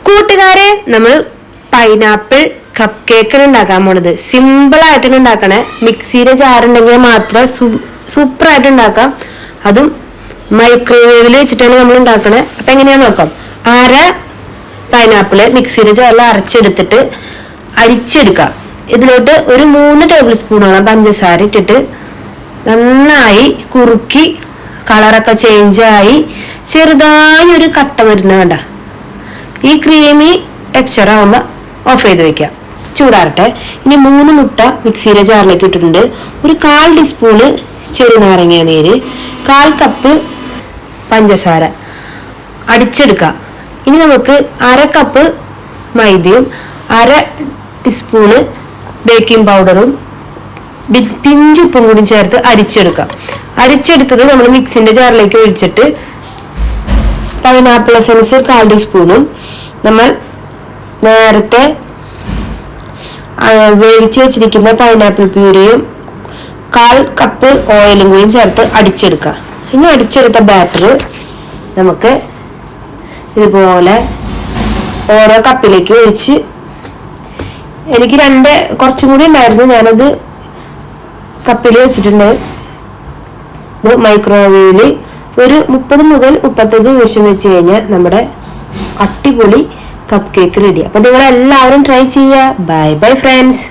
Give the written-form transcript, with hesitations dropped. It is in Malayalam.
കൂട്ടുകാരെ, നമ്മൾ പൈനാപ്പിൾ കപ്പ് കേക്കാണ് ഉണ്ടാക്കാൻ പോണത്. സിമ്പിൾ ആയിട്ടാണ് ഉണ്ടാക്കണേ. മിക്സിയിലെ ജാറുണ്ടെങ്കിൽ മാത്രം സൂപ്പർ ആയിട്ട് ഉണ്ടാക്കാം. അതും മൈക്രോവേവിൽ വെച്ചിട്ടാണ് നമ്മൾ ഉണ്ടാക്കണേ. അപ്പൊ എങ്ങനെയാന്ന് നോക്കാം. അര പൈനാപ്പിള് മിക്സിയിലെ ജാറിൽ അരച്ചെടുത്തിട്ട് അരിച്ചെടുക്കാം. ഇതിലോട്ട് ഒരു 3 ടേബിൾ സ്പൂണോളം പഞ്ചസാര ഇട്ടിട്ട് നന്നായി കുറുക്കി കളറൊക്കെ ചേഞ്ചായി ചെറുതായി ഒരു കട്ട വരുന്ന കണ്ട ഈ ക്രീമി ടെക്സ്ചർ ആവുമ്പോൾ ഓഫ് ചെയ്ത് വെക്കാം. ചൂടാറട്ടെ. ഇനി 3 മുട്ട മിക്സിയിലെ ജാറിലേക്ക് ഇട്ടിട്ടുണ്ട്. ഒരു 1/4 ടീസ്പൂണ് ചെറുനാരങ്ങ നീര്, 1/4 കപ്പ് പഞ്ചസാര അടിച്ചെടുക്കാം. ഇനി നമുക്ക് 1/2 കപ്പ് മൈദയും 1/2 ടീസ്പൂണ് ബേക്കിംഗ് പൗഡറും പിഞ്ചുപ്പും കൂടി ചേർത്ത് അരിച്ചെടുക്കാം. അരിച്ചെടുത്തത് നമ്മൾ മിക്സിന്റെ ജാറിലേക്ക് ഒഴിച്ചിട്ട് പൈനാപ്പിൾ എസൻസ് 1/4 ടീസ്പൂണും നമ്മൾ നേരത്തെ വേവിച്ച് വെച്ചിരിക്കുന്ന പൈനാപ്പിൾ പ്യൂരിയും 1/4 കപ്പ് ഓയിലും കൂടി ചേർത്ത് അടിച്ചെടുക്കാം. ഇനി അടിച്ചെടുത്ത ബാറ്റർ നമുക്ക് ഇതുപോലെ ഓരോ കപ്പിലേക്ക് ഒഴിച്ച്, എനിക്ക് കുറച്ചും കൂടി ഉണ്ടായിരുന്നു, ഞാനത് കപ്പിൽ വെച്ചിട്ടുണ്ട്. ഇത് മൈക്രോവേവില് ഒരു 30 മുതൽ 35 നിമിഷം വെച്ച് കഴിഞ്ഞാൽ നമ്മുടെ അടിപൊളി കപ്പ് കേക്ക് റെഡി. അപ്പൊ നിങ്ങൾ എല്ലാവരും ട്രൈ ചെയ്യുക. Bye bye friends.